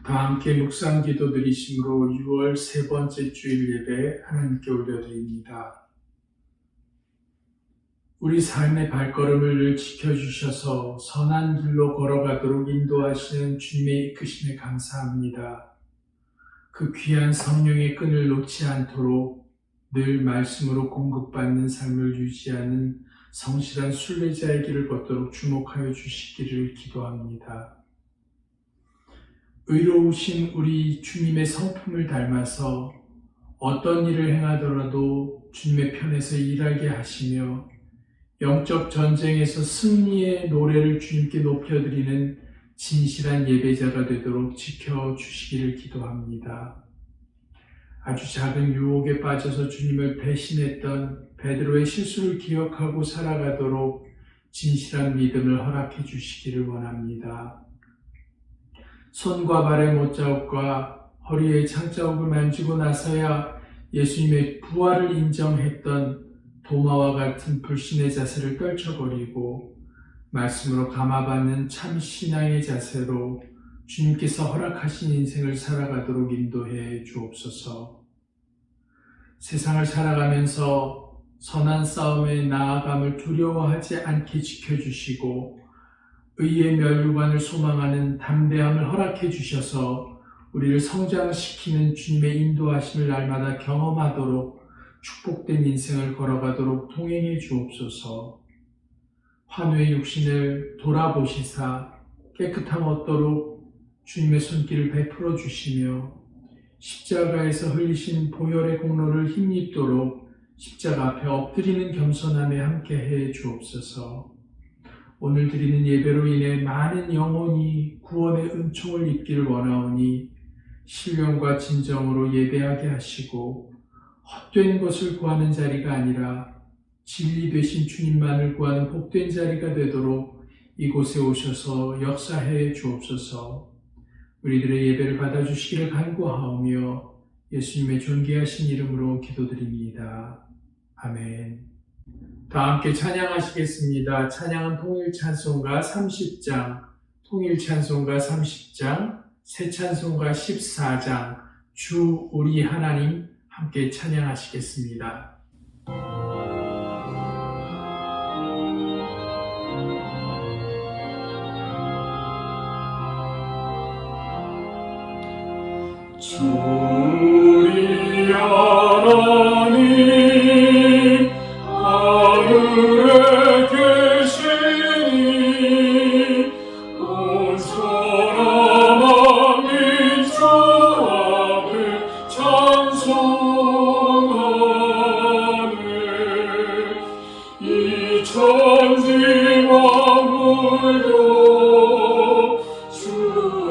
다 함께 묵상 기도 드리심으로 6월 세 번째 주일 예배 하나님께 올려드립니다. 우리 삶의 발걸음을 늘 지켜주셔서 선한 길로 걸어가도록 인도하시는 주님의 이끄심에 감사합니다. 그 귀한 성령의 끈을 놓지 않도록 늘 말씀으로 공급받는 삶을 유지하는 성실한 순례자의 길을 걷도록 주목하여 주시기를 기도합니다. 의로우신 우리 주님의 성품을 닮아서 어떤 일을 행하더라도 주님의 편에서 일하게 하시며 영적 전쟁에서 승리의 노래를 주님께 높여드리는 진실한 예배자가 되도록 지켜주시기를 기도합니다. 아주 작은 유혹에 빠져서 주님을 배신했던 베드로의 실수를 기억하고 살아가도록 진실한 믿음을 허락해 주시기를 원합니다. 손과 발의 못자국과 허리의 창자국을 만지고 나서야 예수님의 부활을 인정했던 도마와 같은 불신의 자세를 떨쳐버리고 말씀으로 감화받는 참 신앙의 자세로 주님께서 허락하신 인생을 살아가도록 인도해 주옵소서. 세상을 살아가면서 선한 싸움에 나아감을 두려워하지 않게 지켜주시고 의의 면류관을 소망하는 담대함을 허락해 주셔서 우리를 성장시키는 주님의 인도하심을 날마다 경험하도록 축복된 인생을 걸어가도록 통행해 주옵소서. 환우의 육신을 돌아보시사 깨끗함 얻도록 주님의 손길을 베풀어 주시며 십자가에서 흘리신 보혈의 공로를 힘입도록 십자가 앞에 엎드리는 겸손함에 함께해 주옵소서. 오늘 드리는 예배로 인해 많은 영혼이 구원의 은총을 입기를 원하오니 신령과 진정으로 예배하게 하시고 헛된 것을 구하는 자리가 아니라 진리 되신 주님만을 구하는 복된 자리가 되도록 이곳에 오셔서 역사해 주옵소서. 우리들의 예배를 받아주시기를 간구하오며 예수님의 존귀하신 이름으로 기도드립니다. 아멘. 다 함께 찬양하시겠습니다. 찬양은 통일찬송가 30장, 통일찬송가 30장, 새찬송가 14장, 주 우리 하나님 함께 찬양하시겠습니다. 주 우리 하나님 하늘에 계시니 온 사람 만민 주 앞에 찬송하네. 이 천지 만물도 주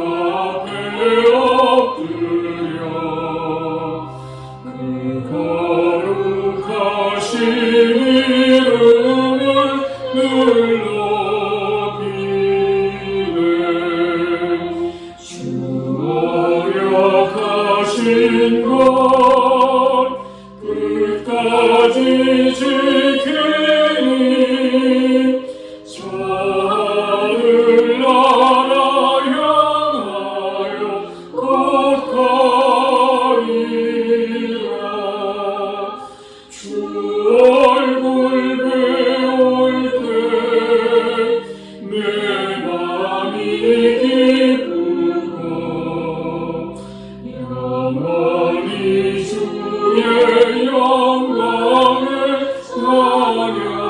앞에 엎드려 그 거룩하신 이름을 늘 높이네. 주 어력하신 것 끝까지 지키니 저 하늘나라 향하여 곧 가리라. 주 얼굴 배울 때 내 맘이 기쁘고 영원히 주의 영광을 찬양하리.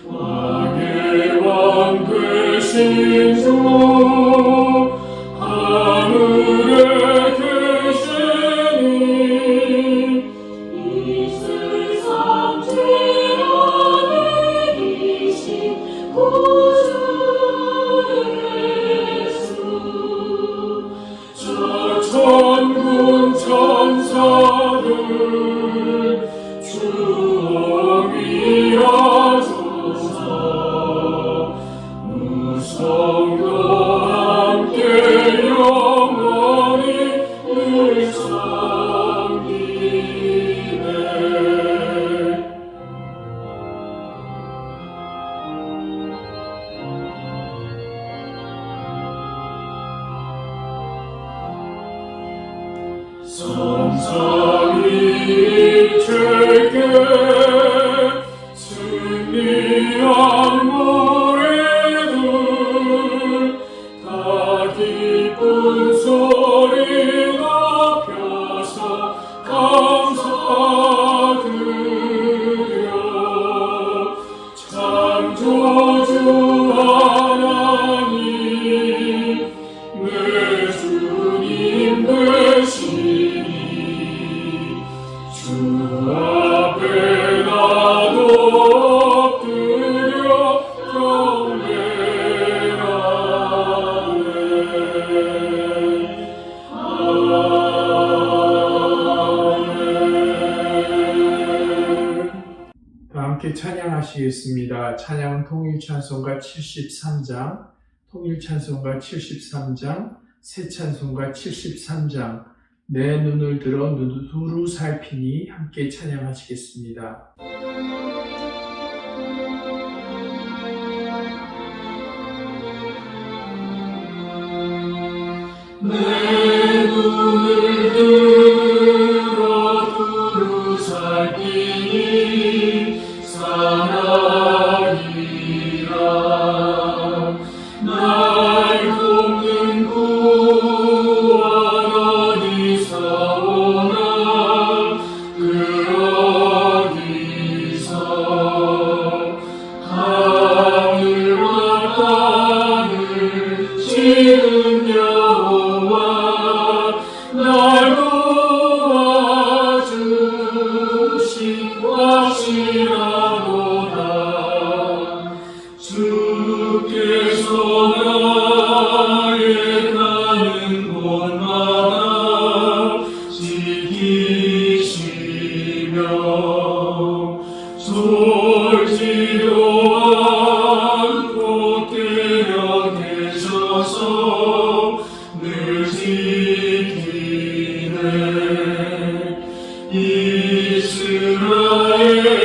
왕의 왕 되신 주 하늘에 계시니 이 세상 죄악 이기신 구주 예수 저 천군 천사들 주 어미하소서. 무성도 함께 영원히 늘 섬기네. 성삼위 주께 승리한 무리들 다 기쁜 소리 높여서 감사드려 창조주 하나님 내 주님 되시니 주 앞에 나도 엎드려 경배하네. 다 함께 찬양하시겠습니다. 찬양은 통일찬송가 73장, 통일찬송가 73장, 새찬송가 73장, 내 눈을 들어 두루 살피니 함께 찬양하시겠습니다. 내 눈을 들어 두루 살피니 사랑이라 날 돕는 구원 어디서 오나 그러기서 하늘과 땅을 지은 여호와 날 도와주신 확실하도다 주께서 나의 가는 곳마다 지키시며 졸지도 않고 깨어 계셔서 늘 지키네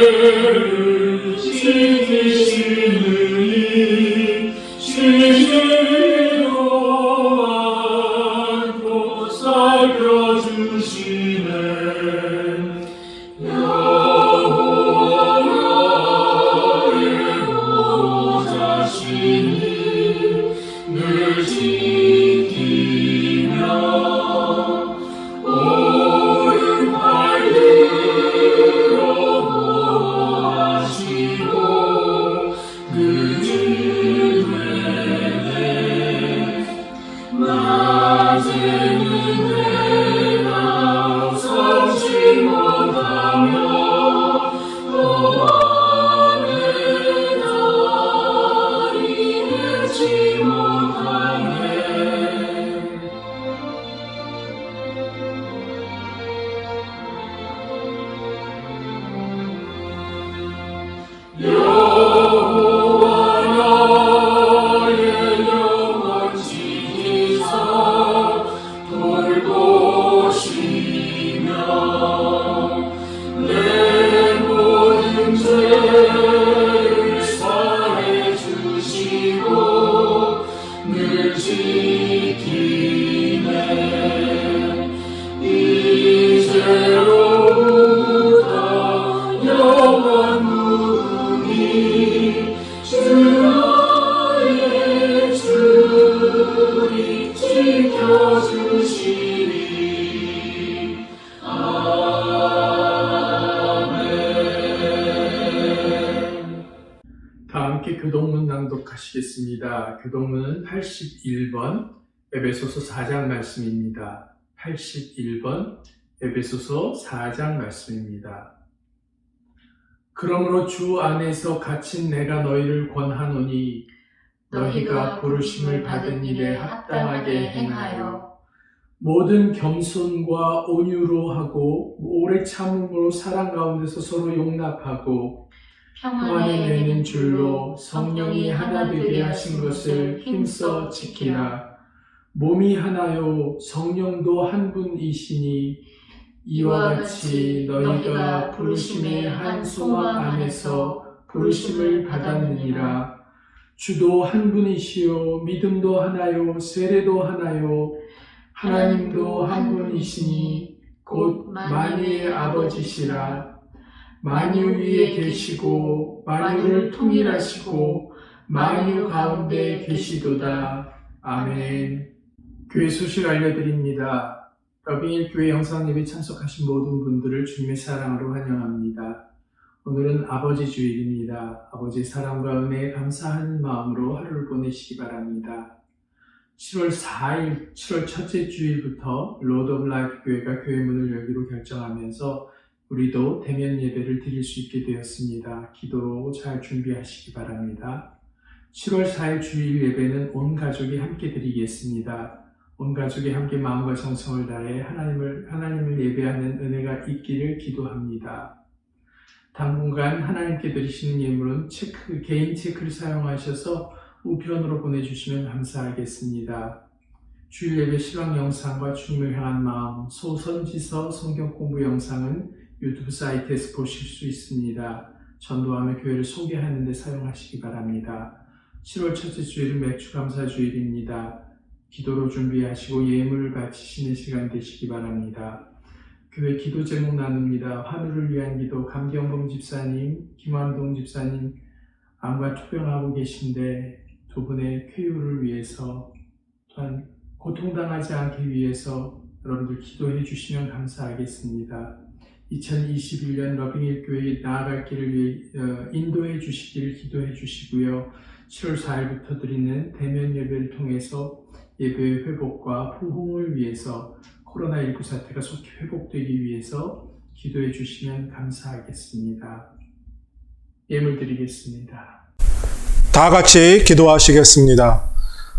이스라엘을 지키시느니 쉬지도 않고 살펴주시네 여호와 나의 보좌시니 늘 지키며 오른 팔 들어 보호하시고 그늘 되네 낮에는 내가 서지 못하며 또 밤에 달이 내지 못하네 여호와 나의 영혼 지키사 돌보시며 내 모든 죄를 사해 주시고 늘 지키네 이제로부터 영원 무궁히 주 나의 주리 지켜주시리 아멘. 다 함께 교동문 낭독하시겠습니다. 교동문은 81번 에베소서 4장 말씀입니다. 81번 에베소서 4장 말씀입니다. 그러므로 주 안에서 갇힌 내가 너희를 권하노니 너희가 부르심을 받은 일에 합당하게 행하여 모든 겸손과 온유로 하고 오래 참음으로 사랑 가운데서 서로 용납하고 평안에 내는 줄로 성령이 하나 되게 하신 것을 힘써 지키라. 몸이 하나요 성령도 한 분이시니 이와 같이 너희가 부르심의 한 소망 안에서 부르심을 받았느니라. 주도 한 분이시요 믿음도 하나요 세례도 하나요 하나님도 한 분이시니 곧 만유의 아버지시라. 만유 위에 계시고 만유를 통일하시고 만유 가운데 계시도다. 아멘. 교회 소식 알려드립니다. 러빙힐 교회 영상 예배 참석하신 모든 분들을 주님의 사랑으로 환영합니다. 오늘은 아버지 주일입니다. 아버지의 사랑과 은혜에 감사하는 마음으로 하루를 보내시기 바랍니다. 7월 4일, 7월 첫째 주일부터 로드 오브 라이프 교회가 교회 문을 열기로 결정하면서 우리도 대면 예배를 드릴 수 있게 되었습니다. 기도로 잘 준비하시기 바랍니다. 7월 4일 주일 예배는 온 가족이 함께 드리겠습니다. 온 가족이 함께 마음과 정성을 다해 하나님을 예배하는 은혜가 있기를 기도합니다. 당분간 하나님께 드리시는 예물은 개인 체크를 사용하셔서 우편으로 보내주시면 감사하겠습니다. 주일 예배 시각 영상과 주님을 향한 마음, 소선지서 성경 공부 영상은 유튜브 사이트에서 보실 수 있습니다. 전도하며 교회를 소개하는 데 사용하시기 바랍니다. 7월 첫째 주일은 맥주 감사 주일입니다. 기도로 준비하시고 예물을 바치시는 시간 되시기 바랍니다. 교회 기도 제목 나눕니다. 하늘을 위한 기도, 감경범 집사님, 김환동 집사님 암과 투병하고 계신데 두 분의 쾌유를 위해서 또한 고통당하지 않기 위해서 여러분들 기도해 주시면 감사하겠습니다. 2021년 러빙힐 교회에 나아갈 길을 위해 인도해 주시기를 기도해 주시고요. 7월 4일부터 드리는 대면 예배를 통해서 예배의 회복과 부흥을 위해서 코로나19 사태가 속히 회복되기 위해서 기도해 주시면 감사하겠습니다. 예물 드리겠습니다. 다 같이 기도하시겠습니다.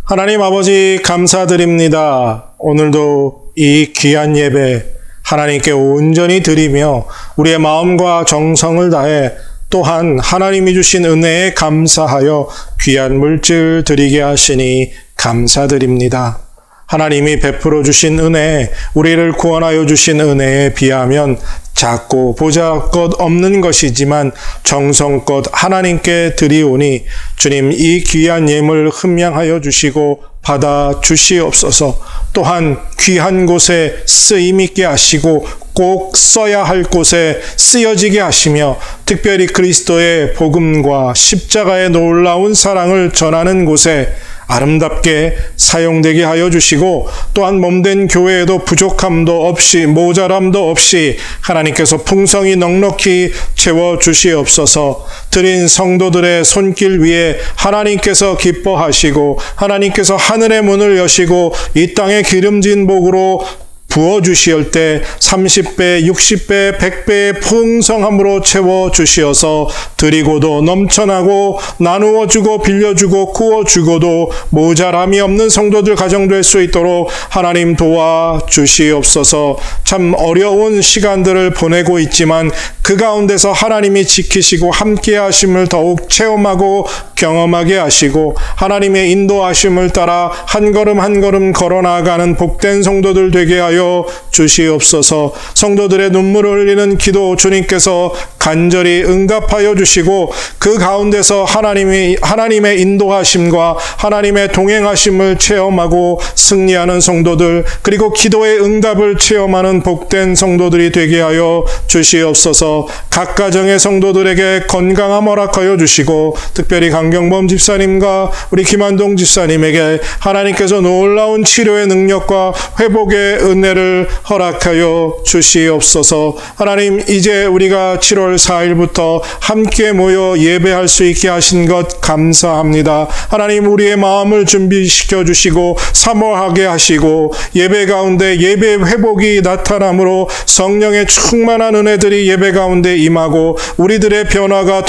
하나님 아버지 감사드립니다. 오늘도 이 귀한 예배 하나님께 온전히 드리며 우리의 마음과 정성을 다해 또한 하나님이 주신 은혜에 감사하여 귀한 물질 드리게 하시니 감사드립니다. 하나님이 베풀어 주신 은혜, 우리를 구원하여 주신 은혜에 비하면 작고 보잘것 없는 것이지만 정성껏 하나님께 드리오니 주님 이 귀한 예물 흠양하여 주시고 받아 주시옵소서. 또한 귀한 곳에 쓰임 있게 하시고 꼭 써야 할 곳에 쓰여지게 하시며 특별히 그리스도의 복음과 십자가의 놀라운 사랑을 전하는 곳에 아름답게 사용되게 하여 주시고 또한 몸된 교회에도 부족함도 없이 모자람도 없이 하나님께서 풍성히 넉넉히 채워 주시옵소서. 드린 성도들의 손길 위에 하나님께서 기뻐하시고 하나님께서 하늘의 문을 여시고 이 땅의 기름진 복으로 부어주시올 때 30배, 60배, 100배의 풍성함으로 채워주시어서 드리고도 넘쳐나고 나누어주고 빌려주고 구워주고도 모자람이 없는 성도들 가정될 수 있도록 하나님 도와주시옵소서. 참 어려운 시간들을 보내고 있지만 그 가운데서 하나님이 지키시고 함께 하심을 더욱 체험하고 경험하게 하시고 하나님의 인도하심을 따라 한 걸음 한 걸음 걸어나가는 복된 성도들 되게 하여 주시옵소서. 성도들의 눈물을 흘리는 기도 주님께서 간절히 응답하여 주시고 그 가운데서 하나님의 인도하심과 하나님의 동행하심을 체험하고 승리하는 성도들, 그리고 기도의 응답을 체험하는 복된 성도들이 되게 하여 주시옵소서. 각 가정의 성도들에게 건강함 허락하여 주시고 특별히 강경범 집사님과 우리 김한동 집사님에게 하나님께서 놀라운 치료의 능력과 회복의 은혜를 허락하여 주시옵소서. 하나님, 이제 우리가 7월 4일부터 함께 모여 예배할 수 있게 하신 것 감사합니다. 하나님, 우리의 마음을 준비시켜 주시고 사모하게 하시고 예배 가운데 예배 회복이 나타나므로 성령의 충만한 은혜들이 예배 가운데 임하고 우리들의 변화가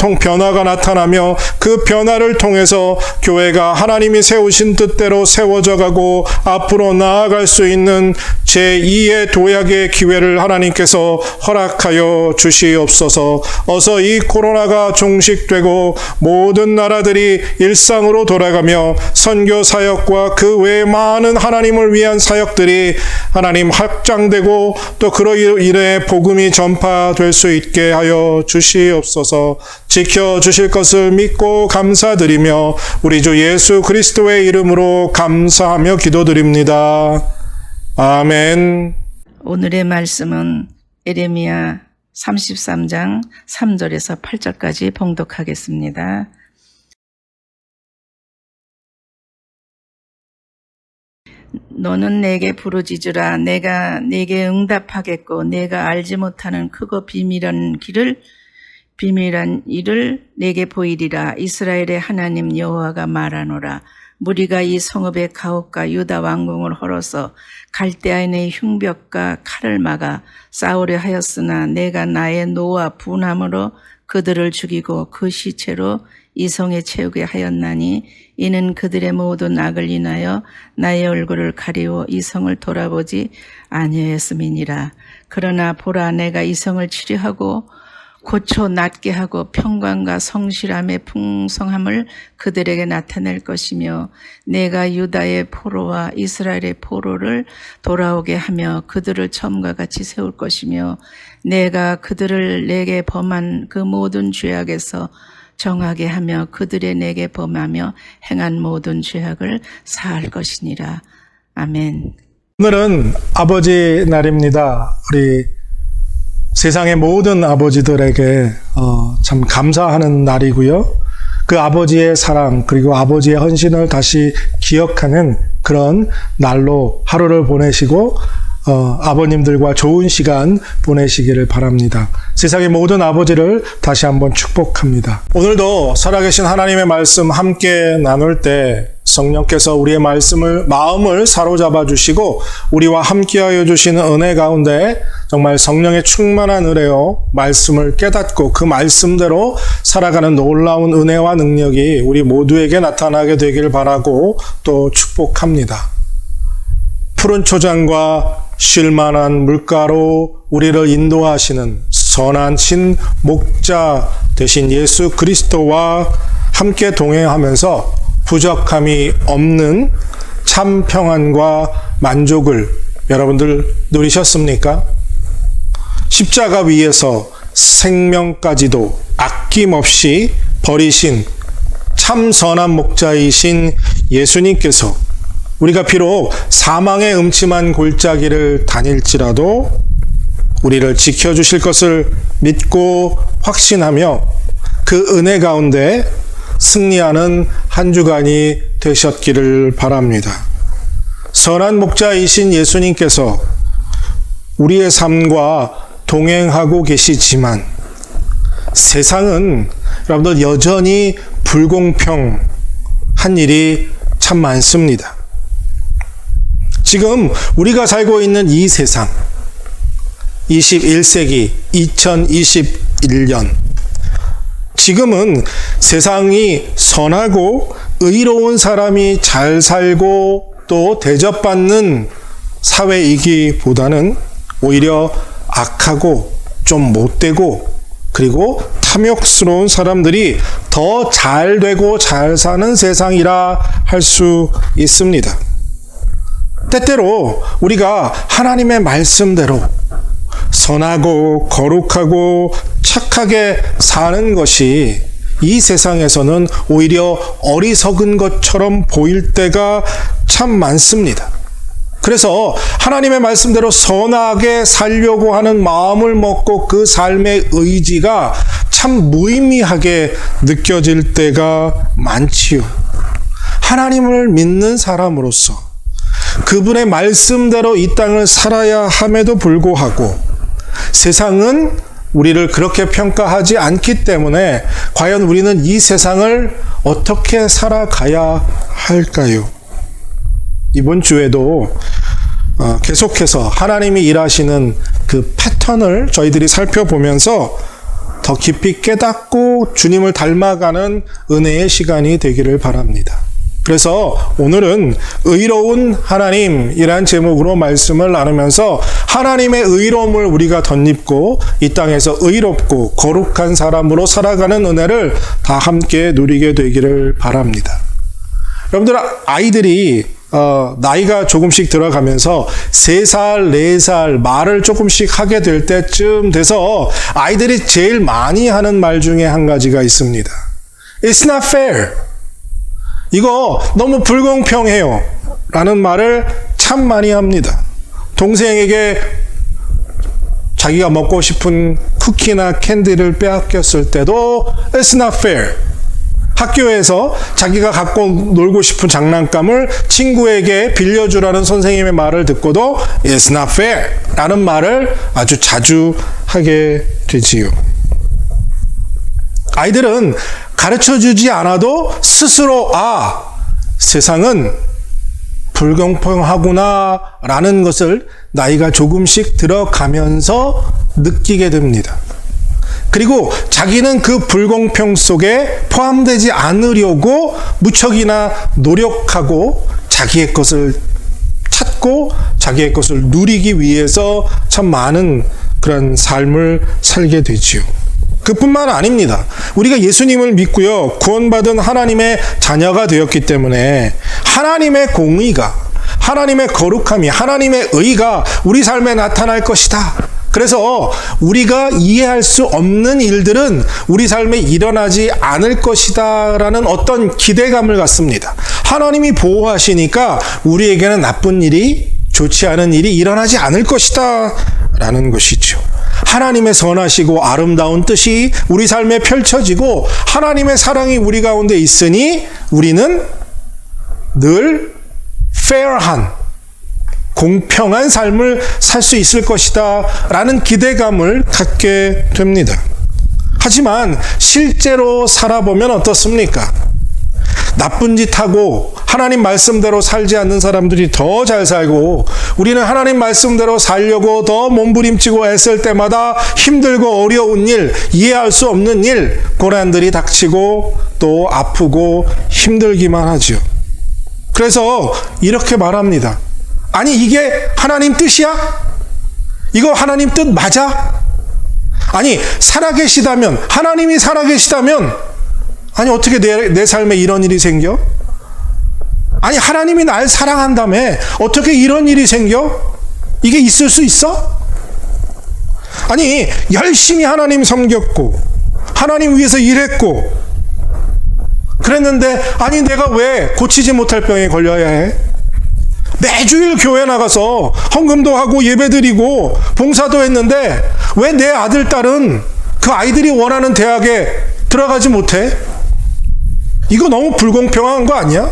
나타나며 그 변화를 통해서 교회가 하나님이 세우신 뜻대로 세워져 가고 앞으로 나아갈 수 있는 제2의 도약의 기회를 하나님께서 허락하여 주시옵소서. 어서 이 코로나가 종식되고 모든 나라들이 일상으로 돌아가며 선교 사역과 그 외에 많은 하나님을 위한 사역들이 하나님 확장되고 또 그로 인해 복음이 전파될 수 있게 하여 주시옵소서. 지켜주실 것을 믿고 감사드리며 우리 주 예수 그리스도의 이름으로 감사하며 기도드립니다. 아멘. 오늘의 말씀은 예레미야 33장 3절에서 8절까지 봉독하겠습니다. 너는 내게 부르짖으라. 내가 네게 응답하겠고 내가 알지 못하는 크고 비밀한 일을 내게 보이리라. 이스라엘의 하나님 여호와가 말하노라. 무리가 이 성읍의 가옥과 유다 왕궁을 헐어서 갈대아인의 흉벽과 칼을 막아 싸우려 하였으나 내가 나의 노와 분함으로 그들을 죽이고 그 시체로 이 성에 채우게 하였나니 이는 그들의 모든 악을 인하여 나의 얼굴을 가리워 이 성을 돌아보지 아니하였음이니라. 그러나 보라, 내가 이 성을 치료하고 고쳐 낫게 하고 평강과 성실함의 풍성함을 그들에게 나타낼 것이며 내가 유다의 포로와 이스라엘의 포로를 돌아오게 하며 그들을 처음과 같이 세울 것이며 내가 그들을 내게 범한 그 모든 죄악에서 정하게 하며 그들의 내게 범하며 행한 모든 죄악을 사할 것이니라. 아멘. 오늘은 아버지 날입니다. 우리 세상의 모든 아버지들에게 참 감사하는 날이고요. 그 아버지의 사랑 그리고 아버지의 헌신을 다시 기억하는 그런 날로 하루를 보내시고 아버님들과 좋은 시간 보내시기를 바랍니다. 세상의 모든 아버지를 다시 한번 축복합니다. 오늘도 살아계신 하나님의 말씀 함께 나눌 때 성령께서 우리의 마음을 사로잡아 주시고 우리와 함께하여 주시는 은혜 가운데 정말 성령의 충만한 은혜요 말씀을 깨닫고 그 말씀대로 살아가는 놀라운 은혜와 능력이 우리 모두에게 나타나게 되기를 바라고 또 축복합니다. 푸른 초장과 쉴만한 물가로 우리를 인도하시는 선한 신 목자 되신 예수 그리스도와 함께 동행하면서 부족함이 없는 참 평안과 만족을 여러분들 누리셨습니까? 십자가 위에서 생명까지도 아낌없이 버리신 참 선한 목자이신 예수님께서 우리가 비록 사망의 음침한 골짜기를 다닐지라도 우리를 지켜주실 것을 믿고 확신하며 그 은혜 가운데 승리하는 한 주간이 되셨기를 바랍니다. 선한 목자이신 예수님께서 우리의 삶과 동행하고 계시지만 세상은 여러분들 여전히 불공평한 일이 참 많습니다. 지금 우리가 살고 있는 이 세상 21세기 2021년 지금은 세상이 선하고 의로운 사람이 잘 살고 또 대접받는 사회이기보다는 오히려 악하고 좀 못되고 그리고 탐욕스러운 사람들이 더 잘 되고 잘 사는 세상이라 할 수 있습니다. 때때로 우리가 하나님의 말씀대로 선하고 거룩하고 착하게 사는 것이 이 세상에서는 오히려 어리석은 것처럼 보일 때가 참 많습니다. 그래서 하나님의 말씀대로 선하게 살려고 하는 마음을 먹고 그 삶의 의지가 참 무의미하게 느껴질 때가 많지요. 하나님을 믿는 사람으로서 그분의 말씀대로 이 땅을 살아야 함에도 불구하고 세상은 우리를 그렇게 평가하지 않기 때문에 과연 우리는 이 세상을 어떻게 살아가야 할까요? 이번 주에도 계속해서 하나님이 일하시는 그 패턴을 저희들이 살펴보면서 더 깊이 깨닫고 주님을 닮아가는 은혜의 시간이 되기를 바랍니다. 그래서 오늘은 의로운 하나님이란 제목으로 말씀을 나누면서 하나님의 의로움을 우리가 덧입고 이 땅에서 의롭고 거룩한 사람으로 살아가는 은혜를 다 함께 누리게 되기를 바랍니다. 여러분들 아이들이 나이가 조금씩 들어가면서 3살, 4살 말을 조금씩 하게 될 때쯤 돼서 아이들이 제일 많이 하는 말 중에 한 가지가 있습니다. It's not fair. 이거 너무 불공평해요. 라는 말을 참 많이 합니다. 동생에게 자기가 먹고 싶은 쿠키나 캔디를 빼앗겼을 때도 It's not fair. 학교에서 자기가 갖고 놀고 싶은 장난감을 친구에게 빌려주라는 선생님의 말을 듣고도 It's not fair 라는 말을 아주 자주 하게 되지요. 아이들은 가르쳐주지 않아도 스스로 세상은 불공평하구나 라는 것을 나이가 조금씩 들어가면서 느끼게 됩니다. 그리고 자기는 그 불공평 속에 포함되지 않으려고 무척이나 노력하고 자기의 것을 찾고 자기의 것을 누리기 위해서 참 많은 그런 삶을 살게 되지요. 그뿐만 아닙니다. 우리가 예수님을 믿고요, 구원받은 하나님의 자녀가 되었기 때문에 하나님의 공의가, 하나님의 거룩함이, 하나님의 의가 우리 삶에 나타날 것이다. 그래서 우리가 이해할 수 없는 일들은 우리 삶에 일어나지 않을 것이다 라는 어떤 기대감을 갖습니다. 하나님이 보호하시니까 우리에게는 나쁜 일이, 좋지 않은 일이 일어나지 않을 것이다 라는 것이죠. 하나님의 선하시고 아름다운 뜻이 우리 삶에 펼쳐지고 하나님의 사랑이 우리 가운데 있으니 우리는 늘 fair한, 공평한 삶을 살 수 있을 것이다 라는 기대감을 갖게 됩니다. 하지만 실제로 살아보면 어떻습니까? 나쁜 짓 하고 하나님 말씀대로 살지 않는 사람들이 더 잘 살고, 우리는 하나님 말씀대로 살려고 더 몸부림치고 애쓸 때마다 힘들고 어려운 일, 이해할 수 없는 일, 고난들이 닥치고 또 아프고 힘들기만 하죠. 그래서 이렇게 말합니다. 아니, 이게 하나님 뜻이야? 이거 하나님 뜻 맞아? 아니, 살아계시다면, 하나님이 살아계시다면, 아니, 어떻게 내 삶에 이런 일이 생겨? 아니, 하나님이 날 사랑한다며 어떻게 이런 일이 생겨? 이게 있을 수 있어? 아니, 열심히 하나님 섬겼고 하나님 위해서 일했고 그랬는데, 아니, 내가 왜 고치지 못할 병에 걸려야 해? 매주일 교회 나가서 헌금도 하고 예배드리고 봉사도 했는데 왜 내 아들, 딸은 그 아이들이 원하는 대학에 들어가지 못해? 이거 너무 불공평한 거 아니야?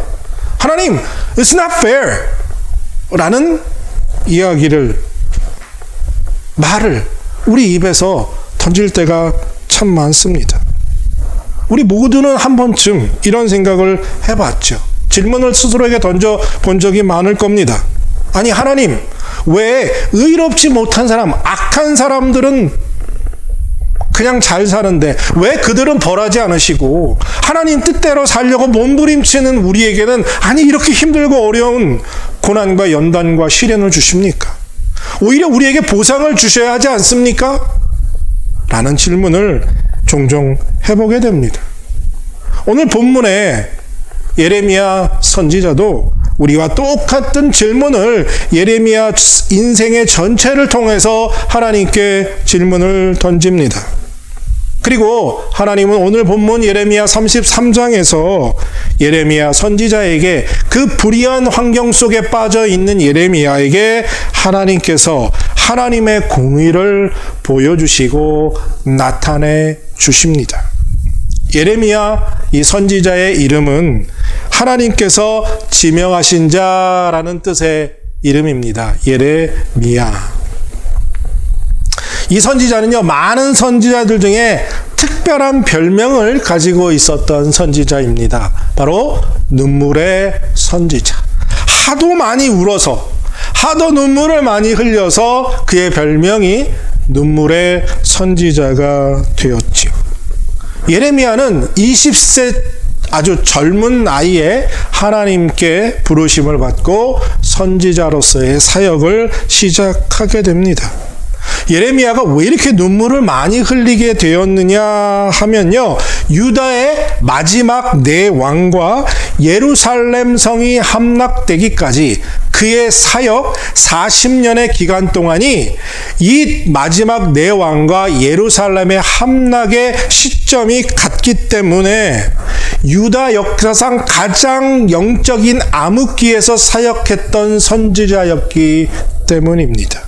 하나님, it's not fair 라는 말을 우리 입에서 던질 때가 참 많습니다. 우리 모두는 한 번쯤 이런 생각을 해봤죠. 질문을 스스로에게 던져본 적이 많을 겁니다. 아니, 하나님, 왜 의롭지 못한 사람, 악한 사람들은 그냥 잘 사는데 왜 그들은 벌하지 않으시고 하나님 뜻대로 살려고 몸부림치는 우리에게는 아니 이렇게 힘들고 어려운 고난과 연단과 시련을 주십니까? 오히려 우리에게 보상을 주셔야 하지 않습니까? 라는 질문을 종종 해보게 됩니다. 오늘 본문에 예레미야 선지자도 우리와 똑같은 질문을 예레미야 인생의 전체를 통해서 하나님께 질문을 던집니다. 그리고 하나님은 오늘 본문 예레미야 33장에서 예레미야 선지자에게 그 불의한 환경 속에 빠져 있는 예레미야에게 하나님께서 하나님의 공의를 보여주시고 나타내 주십니다. 예레미야 이 선지자의 이름은 하나님께서 지명하신 자라는 뜻의 이름입니다. 예레미야. 이 선지자는요, 많은 선지자들 중에 특별한 별명을 가지고 있었던 선지자입니다. 바로 눈물의 선지자. 하도 많이 울어서, 하도 눈물을 많이 흘려서 그의 별명이 눈물의 선지자가 되었지요. 예레미야는 20세 아주 젊은 나이에 하나님께 부르심을 받고 선지자로서의 사역을 시작하게 됩니다. 예레미야가 왜 이렇게 눈물을 많이 흘리게 되었느냐 하면요, 유다의 마지막 네 왕과 예루살렘 성이 함락되기까지 그의 사역 40년의 기간 동안이 이 마지막 네 왕과 예루살렘의 함락의 시점이 같기 때문에 유다 역사상 가장 영적인 암흑기에서 사역했던 선지자였기 때문입니다.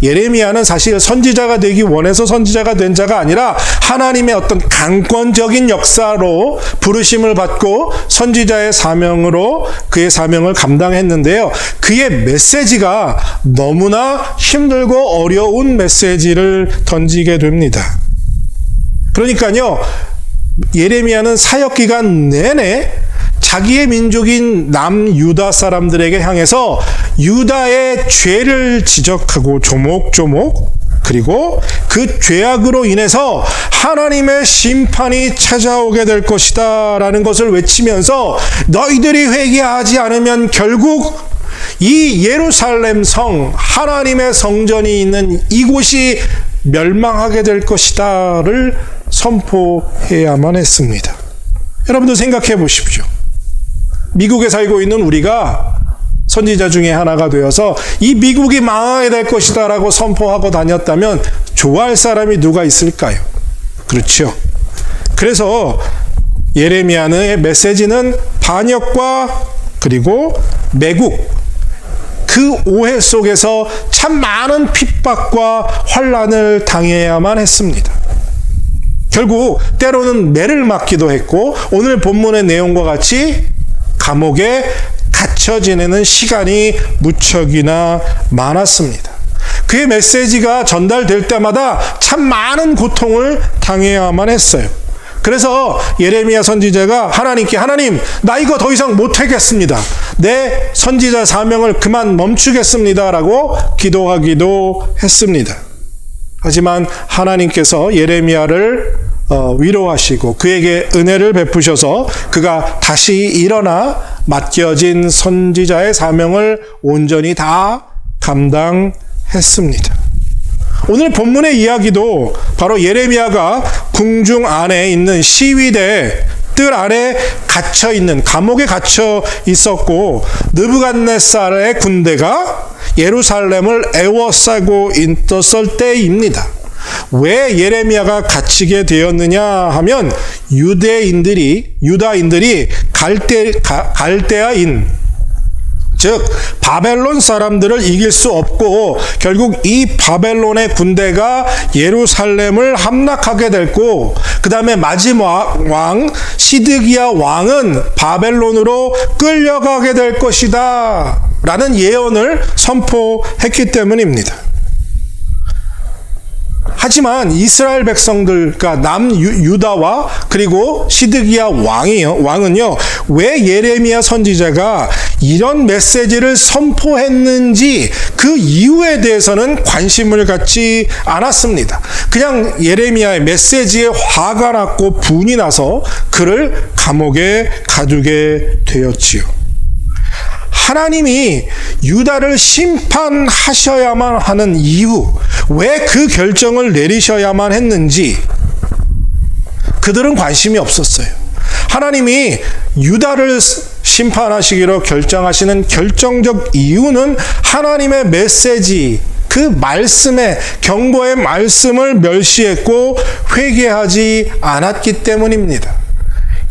예레미야는 사실 선지자가 되기 원해서 선지자가 된 자가 아니라 하나님의 어떤 강권적인 역사로 부르심을 받고 선지자의 사명으로 그의 사명을 감당했는데요. 그의 메시지가 너무나 힘들고 어려운 메시지를 던지게 됩니다. 그러니까요, 예레미야는 사역 기간 내내 자기의 민족인 남유다 사람들에게 향해서 유다의 죄를 지적하고 조목조목, 그리고 그 죄악으로 인해서 하나님의 심판이 찾아오게 될 것이다 라는 것을 외치면서 너희들이 회개하지 않으면 결국 이 예루살렘 성, 하나님의 성전이 있는 이곳이 멸망하게 될 것이다를 선포해야만 했습니다. 여러분도 생각해 보십시오. 미국에 살고 있는 우리가 선지자 중에 하나가 되어서 이 미국이 망하게 될 것이다 라고 선포하고 다녔다면 좋아할 사람이 누가 있을까요? 그렇죠. 그래서 예레미야의 메시지는 반역과 그리고 매국, 그 오해 속에서 참 많은 핍박과 환난을 당해야만 했습니다. 결국 때로는 매를 맞기도 했고 오늘 본문의 내용과 같이 감옥에 갇혀 지내는 시간이 무척이나 많았습니다. 그의 메시지가 전달될 때마다 참 많은 고통을 당해야만 했어요. 그래서 예레미야 선지자가 하나님께 하나님, 나 이거 더 이상 못하겠습니다. 내 선지자 사명을 그만 멈추겠습니다 라고 기도하기도 했습니다. 하지만 하나님께서 예레미야를 위로하시고 그에게 은혜를 베푸셔서 그가 다시 일어나 맡겨진 선지자의 사명을 온전히 다 감당했습니다. 오늘 본문의 이야기도 바로 예레미야가 궁중 안에 있는 시위대 뜰 안에 갇혀 있는, 감옥에 갇혀 있었고 느부갓네살의 군대가 예루살렘을 에워싸고 있었을 때입니다. 왜 예레미야가 갇히게 되었느냐 하면 유다인들이 갈대아인, 즉 바벨론 사람들을 이길 수 없고 결국 이 바벨론의 군대가 예루살렘을 함락하게 됐고 그 다음에 마지막 왕 시드기야 왕은 바벨론으로 끌려가게 될 것이다 라는 예언을 선포했기 때문입니다. 하지만 이스라엘 백성들, 그러니까 남유다와 그리고 시드기야 왕은요, 왜 예레미야 선지자가 이런 메시지를 선포했는지 그 이유에 대해서는 관심을 갖지 않았습니다. 그냥 예레미야의 메시지에 화가 났고 분이 나서 그를 감옥에 가두게 되었지요. 하나님이 유다를 심판하셔야만 하는 이유, 왜 그 결정을 내리셔야만 했는지 그들은 관심이 없었어요. 하나님이 유다를 심판하시기로 결정하시는 결정적 이유는 하나님의 메시지, 그 말씀의 경고의 말씀을 멸시했고 회개하지 않았기 때문입니다.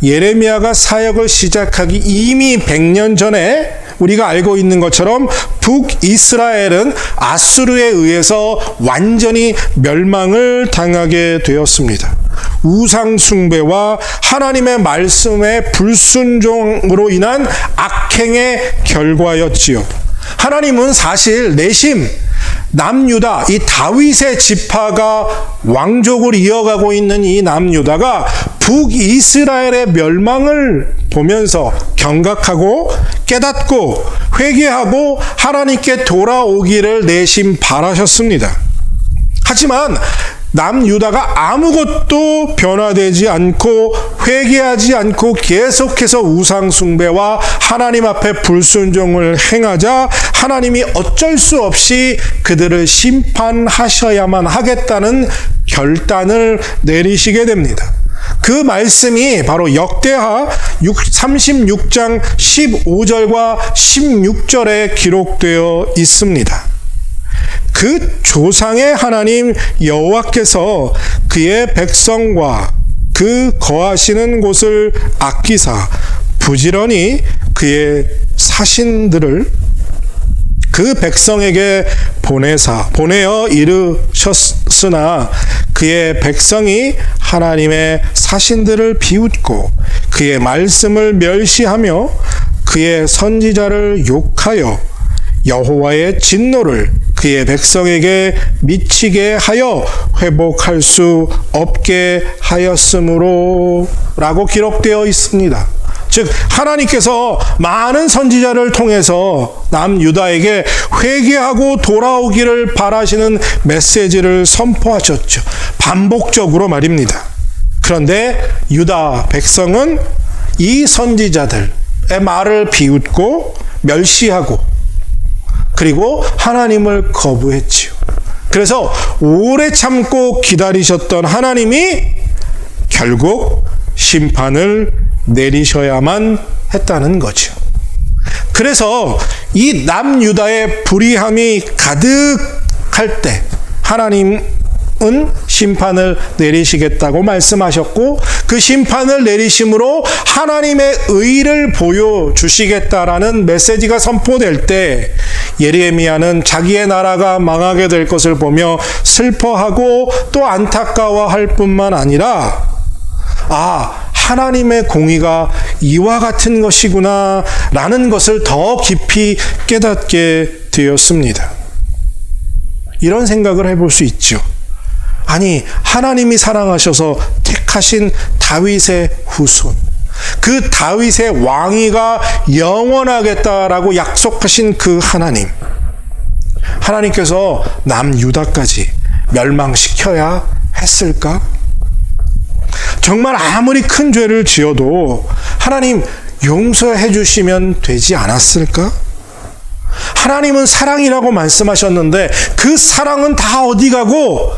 예레미야가 사역을 시작하기 이미 100년 전에 우리가 알고 있는 것처럼 북이스라엘은 아수르에 의해서 완전히 멸망을 당하게 되었습니다. 우상 숭배와 하나님의 말씀의 불순종으로 인한 악행의 결과였지요. 하나님은 사실 내심 남유다, 이 다윗의 지파가 왕족을 이어가고 있는 이 남유다가 북이스라엘의 멸망을 보면서 경각하고 깨닫고 회개하고 하나님께 돌아오기를 내심 바라셨습니다. 하지만 남유다가 아무것도 변화되지 않고 회개하지 않고 계속해서 우상숭배와 하나님 앞에 불순종을 행하자 하나님이 어쩔 수 없이 그들을 심판하셔야만 하겠다는 결단을 내리시게 됩니다. 그 말씀이 바로 역대하 36장 15절과 16절에 기록되어 있습니다. 그 조상의 하나님 여호와께서 그의 백성과 그 거하시는 곳을 아끼사 부지런히 그의 사신들을 그 백성에게 보내어 이르셨으나 그의 백성이 하나님의 사신들을 비웃고 그의 말씀을 멸시하며 그의 선지자를 욕하여 여호와의 진노를 그의 백성에게 미치게 하여 회복할 수 없게 하였으므로 라고 기록되어 있습니다. 즉 하나님께서 많은 선지자를 통해서 남유다에게 회개하고 돌아오기를 바라시는 메시지를 선포하셨죠. 반복적으로 말입니다. 그런데 유다 백성은 이 선지자들의 말을 비웃고 멸시하고 그리고 하나님을 거부했지요. 그래서 오래 참고 기다리셨던 하나님이 결국 심판을 내리셔야만 했다는 거죠. 그래서 이 남유다의 불의함이 가득할 때 하나님은 심판을 내리시겠다고 말씀하셨고 그 심판을 내리심으로 하나님의 의를 보여주시겠다라는 메시지가 선포될 때 예레미야는 자기의 나라가 망하게 될 것을 보며 슬퍼하고 또 안타까워할 뿐만 아니라 하나님의 공의가 이와 같은 것이구나 라는 것을 더 깊이 깨닫게 되었습니다. 이런 생각을 해볼 수 있죠. 아니, 하나님이 사랑하셔서 택하신 다윗의 후손, 그 다윗의 왕위가 영원하겠다라고 약속하신 그 하나님께서 남유다까지 멸망시켜야 했을까? 정말 아무리 큰 죄를 지어도 하나님 용서해 주시면 되지 않았을까? 하나님은 사랑이라고 말씀하셨는데 그 사랑은 다 어디 가고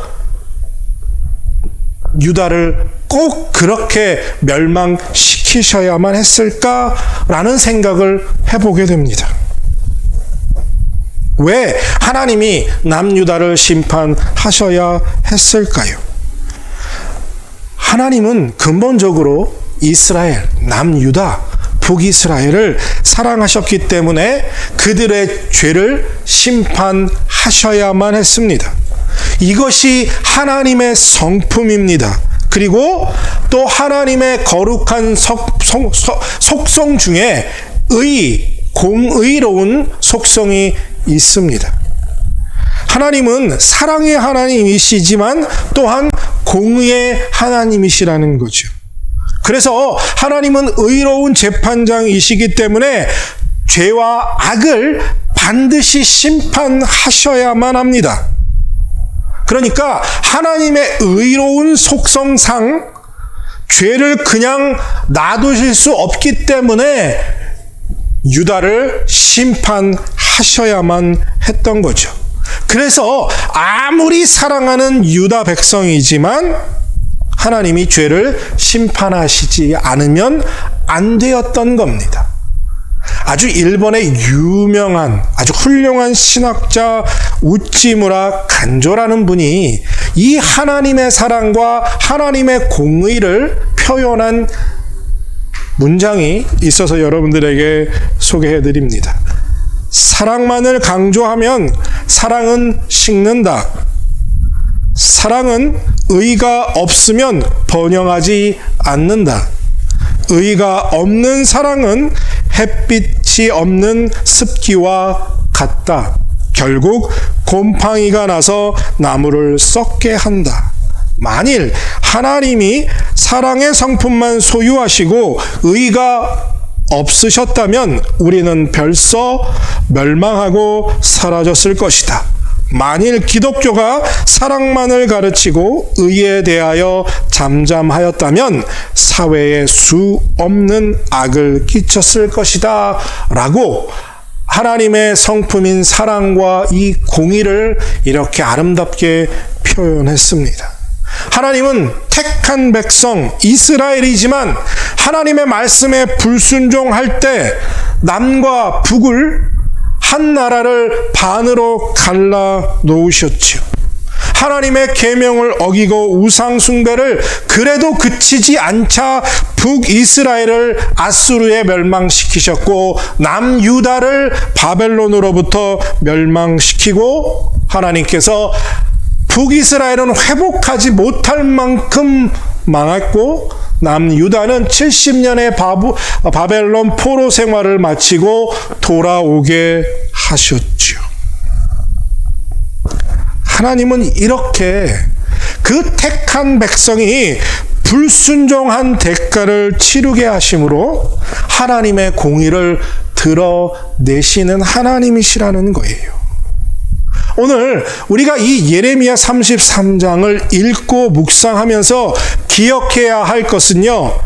유다를 꼭 그렇게 멸망시키셔야만 했을까라는 생각을 해보게 됩니다. 왜 하나님이 남유다를 심판하셔야 했을까요? 하나님은 근본적으로 이스라엘, 남유다, 북이스라엘을 사랑하셨기 때문에 그들의 죄를 심판하셔야만 했습니다. 이것이 하나님의 성품입니다. 그리고 또 하나님의 거룩한 속성 중에 공의로운 속성이 있습니다. 하나님은 사랑의 하나님이시지만 또한 공의의 하나님이시라는 거죠. 그래서 하나님은 의로운 재판장이시기 때문에 죄와 악을 반드시 심판하셔야만 합니다. 그러니까 하나님의 의로운 속성상 죄를 그냥 놔두실 수 없기 때문에 유다를 심판하셔야만 했던 거죠. 그래서 아무리 사랑하는 유다 백성이지만 하나님이 죄를 심판하시지 않으면 안 되었던 겁니다. 아주 일본의 유명한 아주 훌륭한 신학자 우찌무라 간조라는 분이 이 하나님의 사랑과 하나님의 공의를 표현한 문장이 있어서 여러분들에게 소개해 드립니다. 사랑만을 강조하면 사랑은 식는다. 사랑은 의가 없으면 번영하지 않는다. 의가 없는 사랑은 햇빛이 없는 습기와 같다. 결국 곰팡이가 나서 나무를 썩게 한다. 만일 하나님이 사랑의 성품만 소유하시고 의가 없으셨다면 우리는 벌써 멸망하고 사라졌을 것이다. 만일 기독교가 사랑만을 가르치고 의에 대하여 잠잠하였다면 사회에 수 없는 악을 끼쳤을 것이다 라고 하나님의 성품인 사랑과 이 공의를 이렇게 아름답게 표현했습니다. 하나님은 택한 백성 이스라엘이지만 하나님의 말씀에 불순종할 때 남과 북을 한 나라를 반으로 갈라 놓으셨지요. 하나님의 계명을 어기고 우상 숭배를 그래도 그치지 않자 북이스라엘을 아수르에 멸망시키셨고 남유다를 바벨론으로부터 멸망시키고 하나님께서 북이스라엘은 회복하지 못할 만큼 망했고 남유다는 70년의 바벨론 포로 생활을 마치고 돌아오게 하셨죠. 하나님은 이렇게 그 택한 백성이 불순종한 대가를 치르게 하심으로 하나님의 공의를 드러내시는 하나님이시라는 거예요. 오늘 우리가 이 예레미야 33장을 읽고 묵상하면서 기억해야 할 것은요,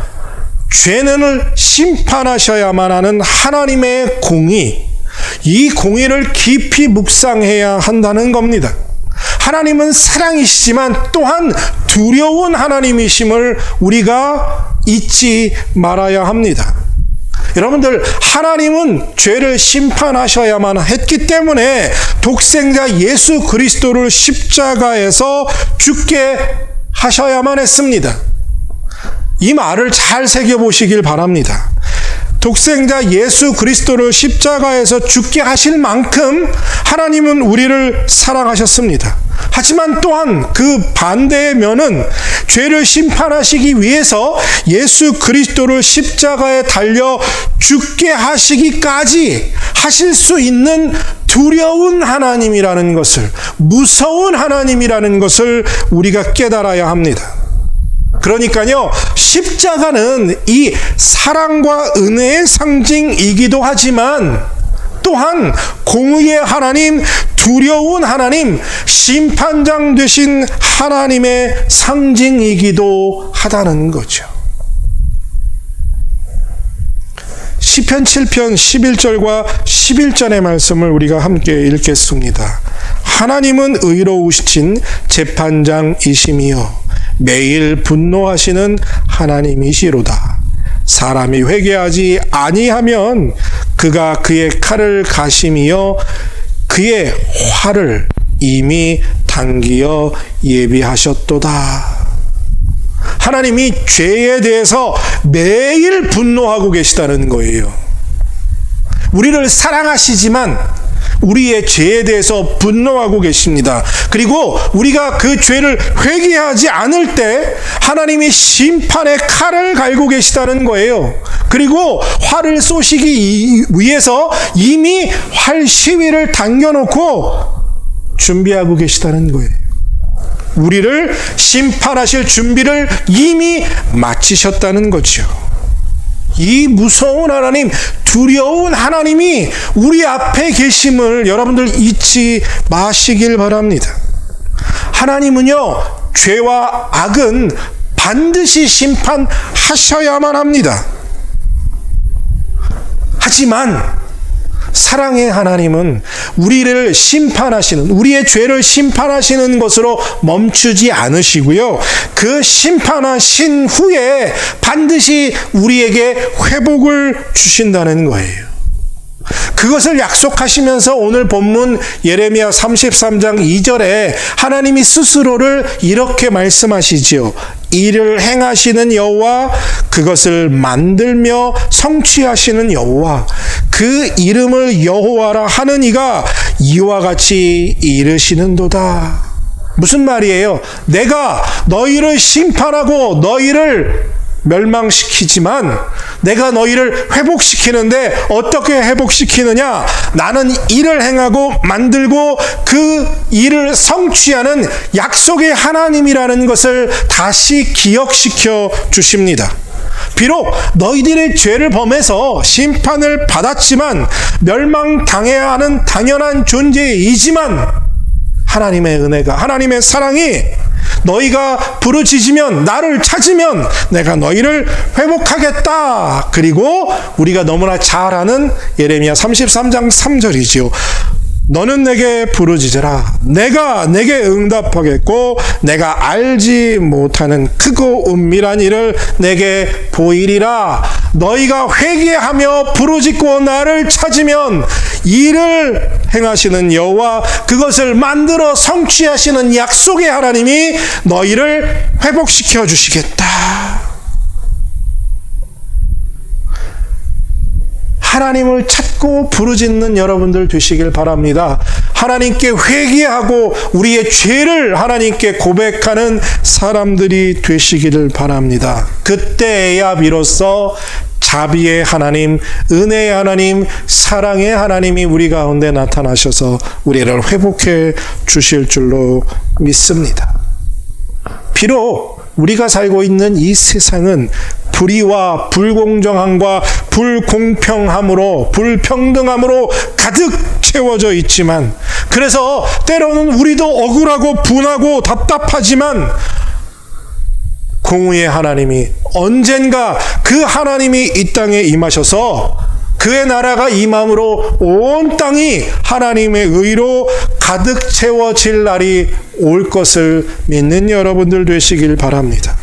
죄는 심판하셔야만 하는 하나님의 공의, 이 공의를 깊이 묵상해야 한다는 겁니다. 하나님은 사랑이시지만 또한 두려운 하나님이심을 우리가 잊지 말아야 합니다. 여러분들, 하나님은 죄를 심판하셔야만 했기 때문에 독생자 예수 그리스도를 십자가에서 죽게 하셔야만 했습니다. 이 말을 잘 새겨보시길 바랍니다. 독생자 예수 그리스도를 십자가에서 죽게 하실 만큼 하나님은 우리를 사랑하셨습니다. 하지만 또한 그 반대의 면은 죄를 심판하시기 위해서 예수 그리스도를 십자가에 달려 죽게 하시기까지 하실 수 있는 두려운 하나님이라는 것을, 무서운 하나님이라는 것을 우리가 깨달아야 합니다. 그러니까요, 십자가는 이 사랑과 은혜의 상징이기도 하지만 또한 공의의 하나님, 두려운 하나님, 심판장 되신 하나님의 상징이기도 하다는 거죠. 시편 7편 11절과 11절의 말씀을 우리가 함께 읽겠습니다. 하나님은 의로우신 재판장이시며 매일 분노하시는 하나님이시로다. 사람이 회개하지 아니하면 그가 그의 칼을 가심이여 그의 활을 이미 당기어 예비하셨도다. 하나님이 죄에 대해서 매일 분노하고 계시다는 거예요. 우리를 사랑하시지만 우리의 죄에 대해서 분노하고 계십니다. 그리고 우리가 그 죄를 회개하지 않을 때 하나님이 심판의 칼을 갈고 계시다는 거예요. 그리고 활을 쏘시기 위해서 이미 활 시위를 당겨놓고 준비하고 계시다는 거예요. 우리를 심판하실 준비를 이미 마치셨다는 거죠. 이 무서운 하나님, 두려운 하나님이 우리 앞에 계심을 여러분들 잊지 마시길 바랍니다. 하나님은요, 죄와 악은 반드시 심판하셔야만 합니다. 하지만 사랑의 하나님은 우리를 심판하시는, 우리의 죄를 심판하시는 것으로 멈추지 않으시고요, 그 심판하신 후에 반드시 우리에게 회복을 주신다는 거예요. 그것을 약속하시면서 오늘 본문 예레미야 33장 2절에 하나님이 스스로를 이렇게 말씀하시지요. 이를 행하시는 여호와, 그것을 만들며 성취하시는 여호와, 그 이름을 여호와라 하는 이가 이와 같이 이르시는도다. 무슨 말이에요? 내가 너희를 심판하고 너희를 멸망시키지만 내가 너희를 회복시키는데 어떻게 회복시키느냐? 나는 일을 행하고 만들고 그 일을 성취하는 약속의 하나님이라는 것을 다시 기억시켜 주십니다. 비록 너희들의 죄를 범해서 심판을 받았지만 멸망당해야 하는 당연한 존재이지만 하나님의 은혜가, 하나님의 사랑이 너희가 부르짖으면, 나를 찾으면 내가 너희를 회복하겠다. 그리고 우리가 너무나 잘 아는 예레미야 33장 3절이지요. 너는 내게 부르짖으라. 내가 내게 응답하겠고 내가 알지 못하는 크고 은밀한 일을 내게 보이리라. 너희가 회개하며 부르짖고 나를 찾으면 일을 행하시는 여호와, 그것을 만들어 성취하시는 약속의 하나님이 너희를 회복시켜 주시겠다. 하나님을 찾고 부르짖는 여러분들 되시길 바랍니다. 하나님께 회개하고 우리의 죄를 하나님께 고백하는 사람들이 되시기를 바랍니다. 그때야 비로소 자비의 하나님, 은혜의 하나님, 사랑의 하나님이 우리 가운데 나타나셔서 우리를 회복해 주실 줄로 믿습니다. 비록 우리가 살고 있는 이 세상은 불의와 불공정함과 불공평함으로, 불평등함으로 가득 채워져 있지만, 그래서 때로는 우리도 억울하고 분하고 답답하지만 공의의 하나님이 언젠가 그 하나님이 이 땅에 임하셔서 그의 나라가 임함으로 온 땅이 하나님의 의로 가득 채워질 날이 올 것을 믿는 여러분들 되시길 바랍니다.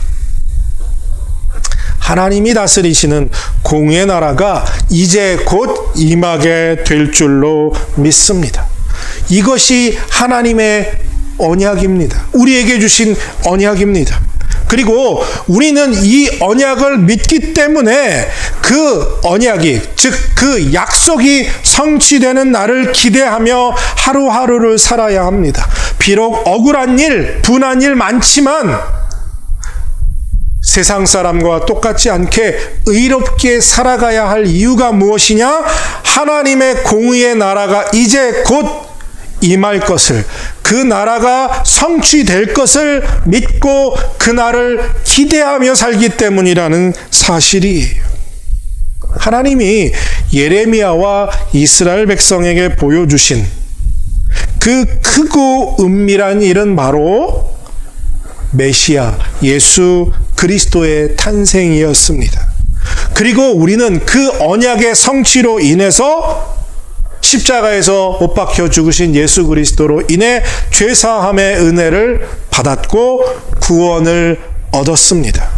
하나님이 다스리시는 공의의 나라가 이제 곧 임하게 될 줄로 믿습니다. 이것이 하나님의 언약입니다. 우리에게 주신 언약입니다. 그리고 우리는 이 언약을 믿기 때문에 그 언약이, 즉 그 약속이 성취되는 날을 기대하며 하루하루를 살아야 합니다. 비록 억울한 일, 분한 일 많지만 세상 사람과 똑같지 않게 의롭게 살아가야 할 이유가 무엇이냐? 하나님의 공의의 나라가 이제 곧 임할 것을, 그 나라가 성취될 것을 믿고 그 날을 기대하며 살기 때문이라는 사실이에요. 하나님이 예레미야와 이스라엘 백성에게 보여주신 그 크고 은밀한 일은 바로 메시아 예수 그리스도의 탄생이었습니다. 그리고 우리는 그 언약의 성취로 인해서 십자가에서 못 박혀 죽으신 예수 그리스도로 인해 죄사함의 은혜를 받았고 구원을 얻었습니다.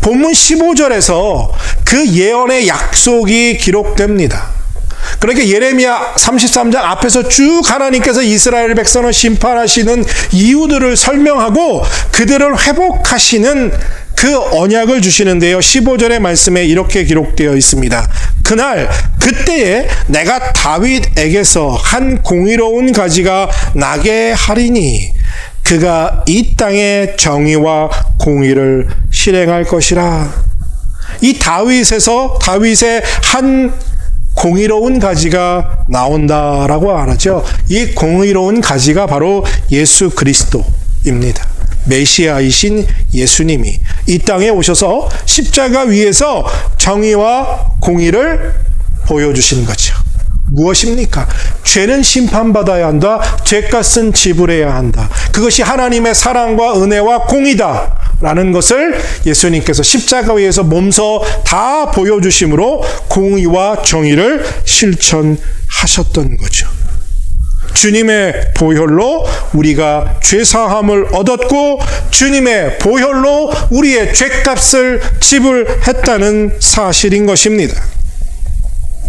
본문 15절에서 그 예언의 약속이 기록됩니다. 그러니까 예레미야 33장 앞에서 쭉 하나님께서 이스라엘 백성을 심판하시는 이유들을 설명하고 그들을 회복하시는 그 언약을 주시는데요. 15절의 말씀에 이렇게 기록되어 있습니다. 그때에 내가 다윗에게서 한 공의로운 가지가 나게 하리니 그가 이 땅에 정의와 공의를 실행할 것이라. 이 다윗의 한 공의로운 가지가 나온다라고 하죠. 이 공의로운 가지가 바로 예수 그리스도입니다. 메시아이신 예수님이 이 땅에 오셔서 십자가 위에서 정의와 공의를 보여주신 거죠. 무엇입니까? 죄는 심판받아야 한다. 죄값은 지불해야 한다. 그것이 하나님의 사랑과 은혜와 공의다 라는 것을 예수님께서 십자가 위에서 몸소 다 보여주심으로 공의와 정의를 실천하셨던 거죠. 주님의 보혈로 우리가 죄사함을 얻었고 주님의 보혈로 우리의 죄값을 지불했다는 사실인 것입니다.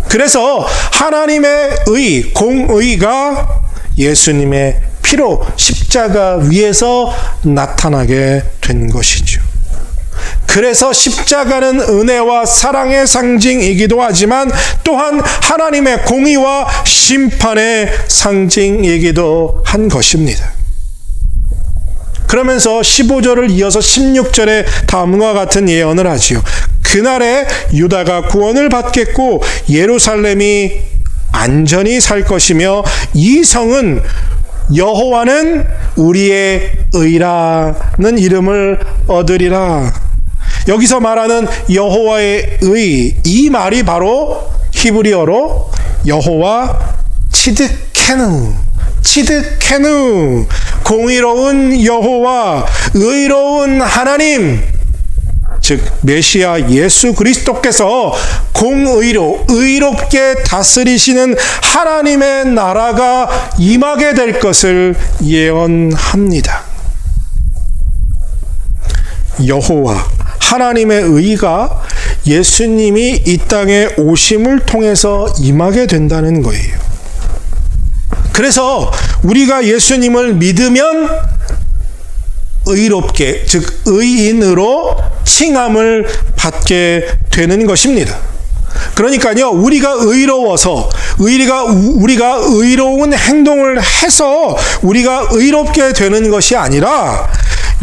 그래서 하나님의 의, 공의가 예수님의 피로 십자가 위에서 나타나게 된 것이죠. 그래서 십자가는 은혜와 사랑의 상징이기도 하지만 또한 하나님의 공의와 심판의 상징이기도 한 것입니다. 그러면서 15절을 이어서 16절에 다음과 같은 예언을 하지요. 그날에 유다가 구원을 받겠고 예루살렘이 안전히 살 것이며 이 성은 여호와는 우리의 의라는 이름을 얻으리라. 여기서 말하는 여호와의 의, 이 말이 바로 히브리어로 여호와 치드케누, 공의로운 여호와, 의로운 하나님, 즉 메시아 예수 그리스도께서 공의로 의롭게 다스리시는 하나님의 나라가 임하게 될 것을 예언합니다. 여호와 하나님의 의가 예수님이 이 땅에 오심을 통해서 임하게 된다는 거예요. 그래서 우리가 예수님을 믿으면 의롭게, 즉 의인으로 칭함을 받게 되는 것입니다. 그러니까요, 우리가 의로워서, 우리가 의로운 행동을 해서 우리가 의롭게 되는 것이 아니라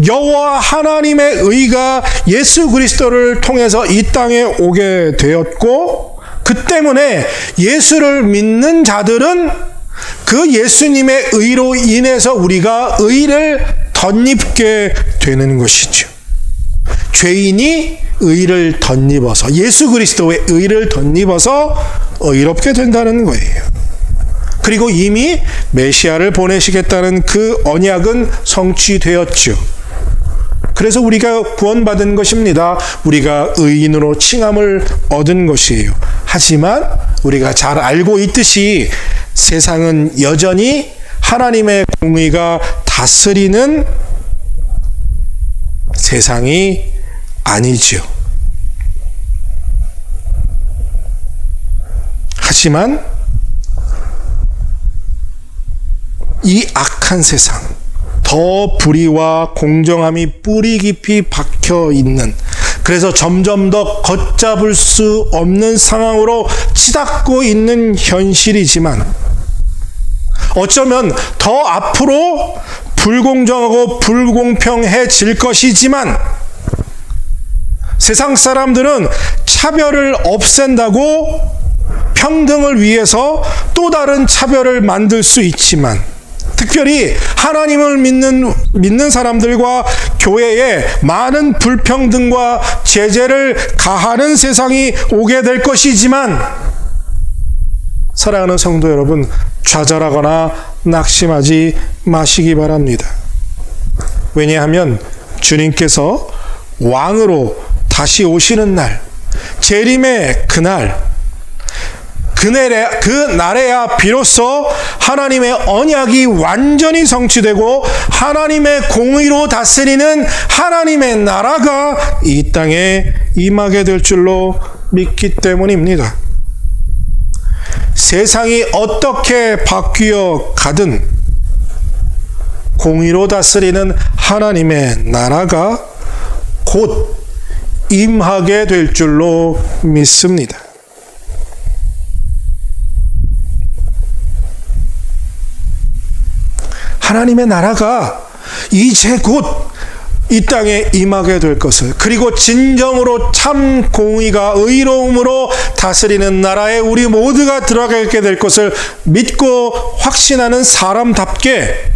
여호와 하나님의 의가 예수 그리스도를 통해서 이 땅에 오게 되었고, 그 때문에 예수를 믿는 자들은 그 예수님의 의로 인해서 우리가 의를 덧입게 되는 것이죠. 죄인이 의를 덧입어서, 예수 그리스도의 의를 덧입어서 의롭게 된다는 거예요. 그리고 이미 메시아를 보내시겠다는 그 언약은 성취되었죠. 그래서 우리가 구원받은 것입니다. 우리가 의인으로 칭함을 얻은 것이에요. 하지만 우리가 잘 알고 있듯이 세상은 여전히 하나님의 공의가 다스리는 세상이 아니죠. 하지만 이 악한 세상, 더 불의와 공정함이 뿌리 깊이 박혀 있는, 그래서 점점 더 걷잡을 수 없는 상황으로 치닫고 있는 현실이지만, 어쩌면 더 앞으로 불공정하고 불공평해질 것이지만, 세상 사람들은 차별을 없앤다고 평등을 위해서 또 다른 차별을 만들 수 있지만, 특별히 하나님을 믿는 사람들과 교회에 많은 불평등과 제재를 가하는 세상이 오게 될 것이지만, 사랑하는 성도 여러분, 좌절하거나 낙심하지 마시기 바랍니다. 왜냐하면 주님께서 왕으로 다시 오시는 날, 재림의 그날, 그 날에야 비로소 하나님의 언약이 완전히 성취되고 하나님의 공의로 다스리는 하나님의 나라가 이 땅에 임하게 될 줄로 믿기 때문입니다. 세상이 어떻게 바뀌어 가든 공의로 다스리는 하나님의 나라가 곧 임하게 될 줄로 믿습니다. 하나님의 나라가 이제 곧 이 땅에 임하게 될 것을, 그리고 진정으로 참 공의가 의로움으로 다스리는 나라에 우리 모두가 들어가게 될 것을 믿고 확신하는 사람답게,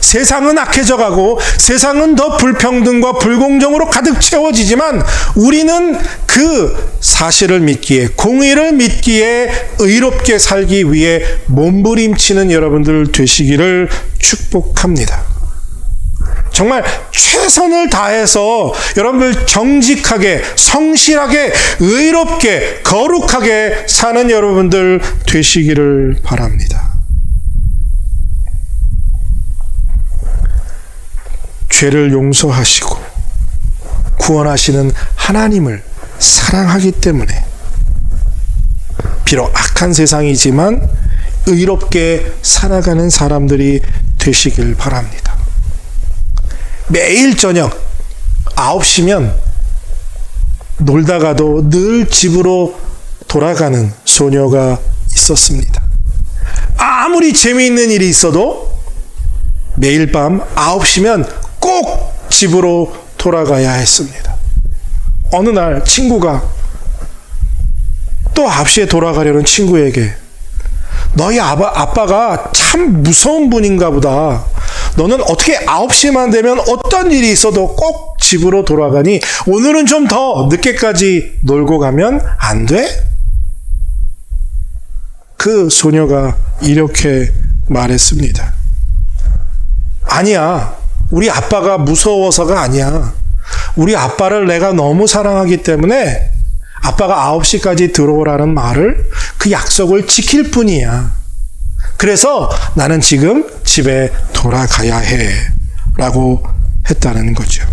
세상은 악해져 가고 세상은 더 불평등과 불공정으로 가득 채워지지만 우리는 그 사실을 믿기에, 공의를 믿기에 의롭게 살기 위해 몸부림치는 여러분들 되시기를 축복합니다. 정말 최선을 다해서 여러분들 정직하게, 성실하게, 의롭게, 거룩하게 사는 여러분들 되시기를 바랍니다. 죄를 용서하시고 구원하시는 하나님을 사랑하기 때문에 비록 악한 세상이지만 의롭게 살아가는 사람들이 되시길 바랍니다. 매일 저녁 9시면 놀다가도 늘 집으로 돌아가는 소녀가 있었습니다. 아무리 재미있는 일이 있어도 매일 밤 9시면 꼭 집으로 돌아가야 했습니다. 어느 날 친구가 또 9시에 돌아가려는 친구에게, 너희 아빠가 참 무서운 분인가 보다. 너는 어떻게 9시만 되면 어떤 일이 있어도 꼭 집으로 돌아가니 오늘은 좀 더 늦게까지 놀고 가면 안 돼? 그 소녀가 이렇게 말했습니다. 아니야. 우리 아빠가 무서워서가 아니야. 우리 아빠를 내가 너무 사랑하기 때문에 아빠가 9시까지 들어오라는 말을, 그 약속을 지킬 뿐이야. 그래서 나는 지금 집에 돌아가야 해. 라고 했다는 거죠.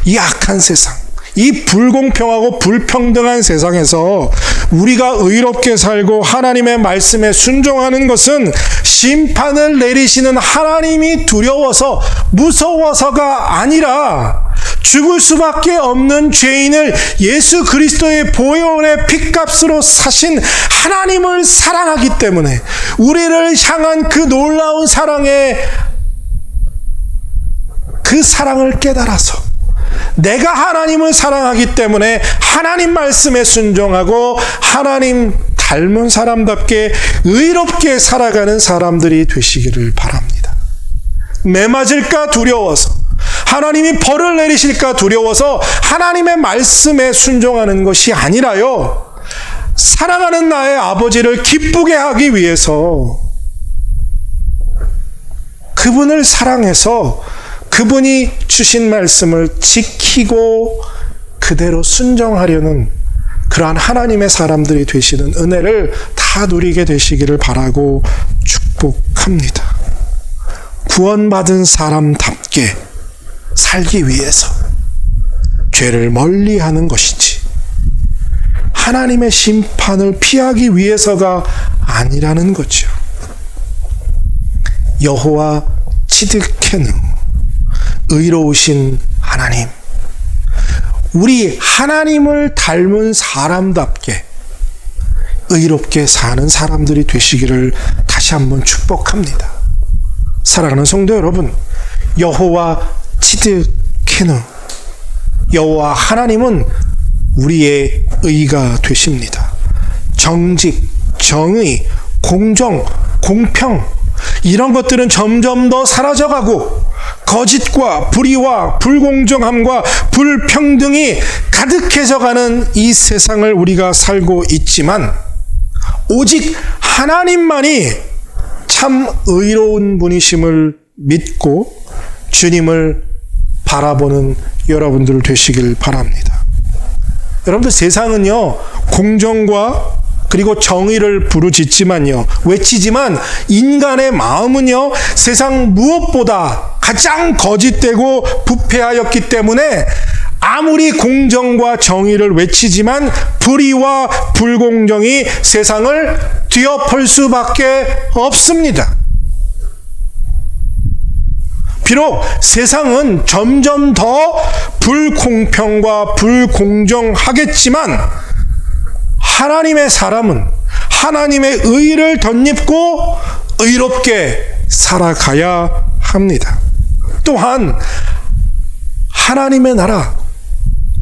이 악한 세상, 이 불공평하고 불평등한 세상에서 우리가 의롭게 살고 하나님의 말씀에 순종하는 것은 심판을 내리시는 하나님이 두려워서, 무서워서가 아니라 죽을 수밖에 없는 죄인을 예수 그리스도의 보혈의 핏값으로 사신 하나님을 사랑하기 때문에 우리를 향한 그 놀라운 사랑의 그 사랑을 깨달아서 내가 하나님을 사랑하기 때문에 하나님 말씀에 순종하고 하나님 닮은 사람답게 의롭게 살아가는 사람들이 되시기를 바랍니다. 매맞을까 두려워서, 하나님이 벌을 내리실까 두려워서 하나님의 말씀에 순종하는 것이 아니라요, 사랑하는 나의 아버지를 기쁘게 하기 위해서 그분을 사랑해서 그분이 주신 말씀을 지키고 그대로 순종하려는 그러한 하나님의 사람들이 되시는 은혜를 다 누리게 되시기를 바라고 축복합니다. 구원받은 사람답게 살기 위해서 죄를 멀리하는 것이지 하나님의 심판을 피하기 위해서가 아니라는 거죠. 여호와 찌드케누, 의로우신 하나님, 우리 하나님을 닮은 사람답게 의롭게 사는 사람들이 되시기를 다시 한번 축복합니다. 사랑하는 성도 여러분, 여호와 찌드케누, 여호와 하나님은 우리의 의가 되십니다. 정직, 정의, 공정, 공평, 이런 것들은 점점 더 사라져가고 거짓과 불의와 불공정함과 불평등이 가득해져가는 이 세상을 우리가 살고 있지만 오직 하나님만이 참 의로운 분이심을 믿고 주님을 바라보는 여러분들 되시길 바랍니다. 여러분들, 세상은요 공정과 그리고 정의를 부르짖지만요, 외치지만 인간의 마음은요 세상 무엇보다 가장 거짓되고 부패하였기 때문에 아무리 공정과 정의를 외치지만 불의와 불공정이 세상을 뒤엎을 수밖에 없습니다. 비록 세상은 점점 더 불공평과 불공정하겠지만 하나님의 사람은 하나님의 의를 덧입고 의롭게 살아가야 합니다. 또한 하나님의 나라,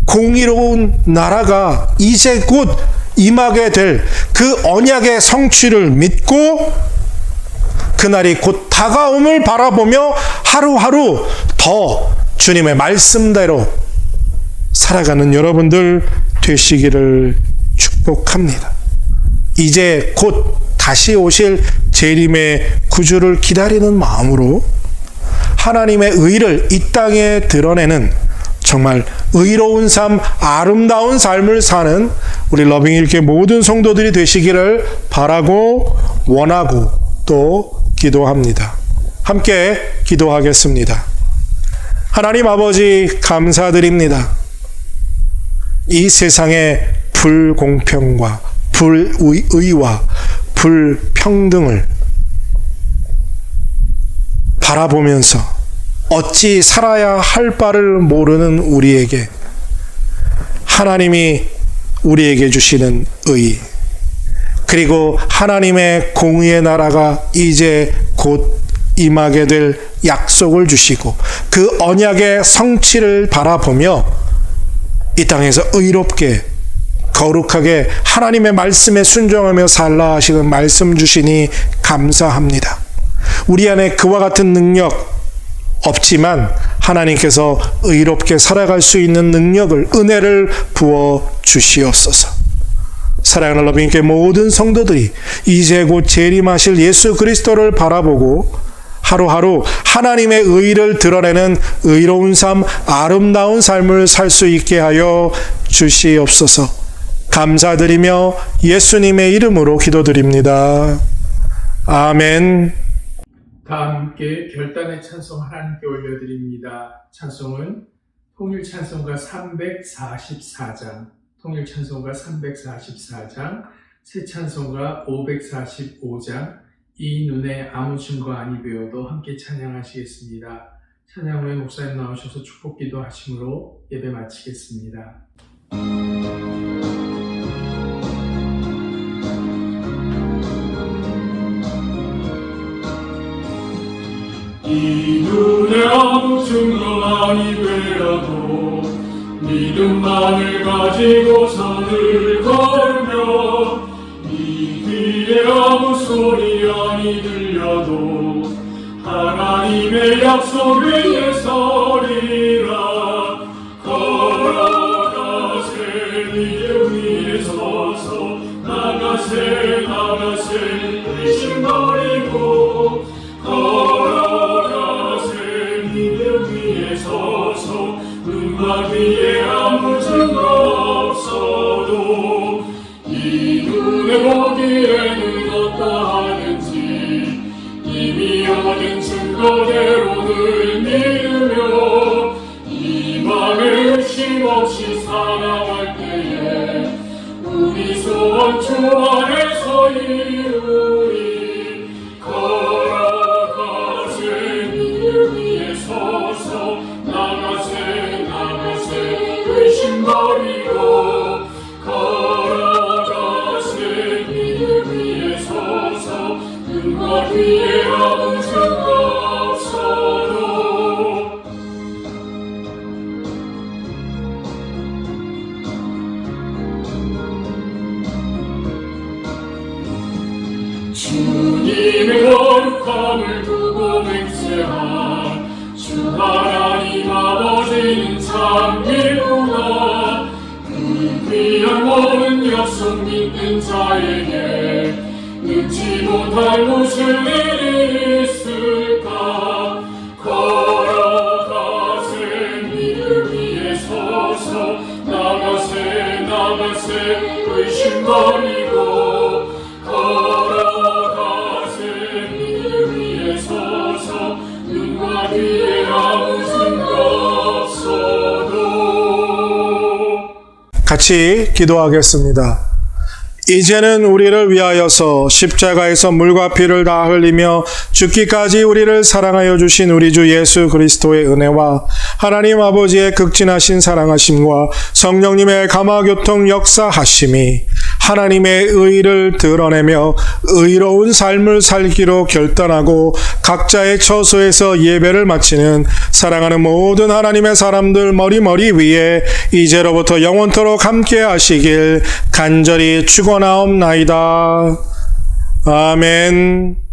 공의로운 나라가 이제 곧 임하게 될 그 언약의 성취를 믿고 그날이 곧 다가옴을 바라보며 하루하루 더 주님의 말씀대로 살아가는 여러분들 되시기를 축복합니다. 이제 곧 다시 오실 재림의 구주를 기다리는 마음으로 하나님의 의를 이 땅에 드러내는 정말 의로운 삶, 아름다운 삶을 사는 우리 러빙일교회 모든 성도들이 되시기를 바라고 원하고 또 기도합니다. 함께 기도하겠습니다. 하나님 아버지, 감사드립니다. 이 세상의 불공평과 불의와 불평등을 바라보면서 어찌 살아야 할 바를 모르는 우리에게 하나님이 우리에게 주시는 의, 그리고 하나님의 공의의 나라가 이제 곧 임하게 될 약속을 주시고 그 언약의 성취를 바라보며 이 땅에서 의롭게 거룩하게 하나님의 말씀에 순종하며 살라 하시는 말씀 주시니 감사합니다. 우리 안에 그와 같은 능력 없지만 하나님께서 의롭게 살아갈 수 있는 능력을, 은혜를 부어 주시옵소서. 사랑하는 러빙교회 모든 성도들이 이제 곧 재림하실 예수 그리스도를 바라보고 하루하루 하나님의 의를 드러내는 의로운 삶, 아름다운 삶을 살 수 있게 하여 주시옵소서. 감사드리며 예수님의 이름으로 기도드립니다. 아멘. 다 함께 별단의 찬송 하나님께 올려드립니다. 찬송은 통일찬송가 344장, 통일찬송가 344장, 새찬송가 545장, 이 눈에 아무 증거 아니 배워도 함께 찬양하시겠습니다. 찬양 후에 목사님 나오셔서 축복 기도하심으로 예배 마치겠습니다. 이 눈에 아무 증거 아니더라도 믿음만을 가지고 선을 걸며 이 귀에 아무 소리 아니 들려도 하나님의 약속 위에 서리라. 걸어가세 믿음 위에 서서 나가세 의심 버리고 걸어가세 믿음 위에 서서 눈과 귀에 아무 증거 없어도 이 눈에 보기에는 어떠하는지 이미 얻은 증거대로 늘 믿으며 이 맘에 의심 없이 살아갈 때에 우리 소원 주 안에서 이루리. 걸어가세 믿음 위에 서서 나가세 의심 버리고 걸어가세 믿음 위에 서서 눈과 귀에 아무 증거 없어도 주님의 거룩함을 두고 맹세한 주 하나님 아버지는 참이구나. 그 귀한 모든 약속 믿는 자에게 능치 못할 무슨 일이 있을까. 걸어가세 믿음 위에 서서 나가세 의심 버리고 걸어가세 믿음 위에 서서 눈과 귀에 아무 증거 없어도. 같이 기도하겠습니다. 이제는 우리를 위하여서 십자가에서 물과 피를 다 흘리며 죽기까지 우리를 사랑하여 주신 우리 주 예수 그리스도의 은혜와 하나님 아버지의 극진하신 사랑하심과 성령님의 감화교통 역사하심이 하나님의 의를 드러내며 의로운 삶을 살기로 결단하고 각자의 처소에서 예배를 마치는 사랑하는 모든 하나님의 사람들 머리 위에 이제로부터 영원토록 함께 하시길 간절히 축원하옵나이다. 아멘.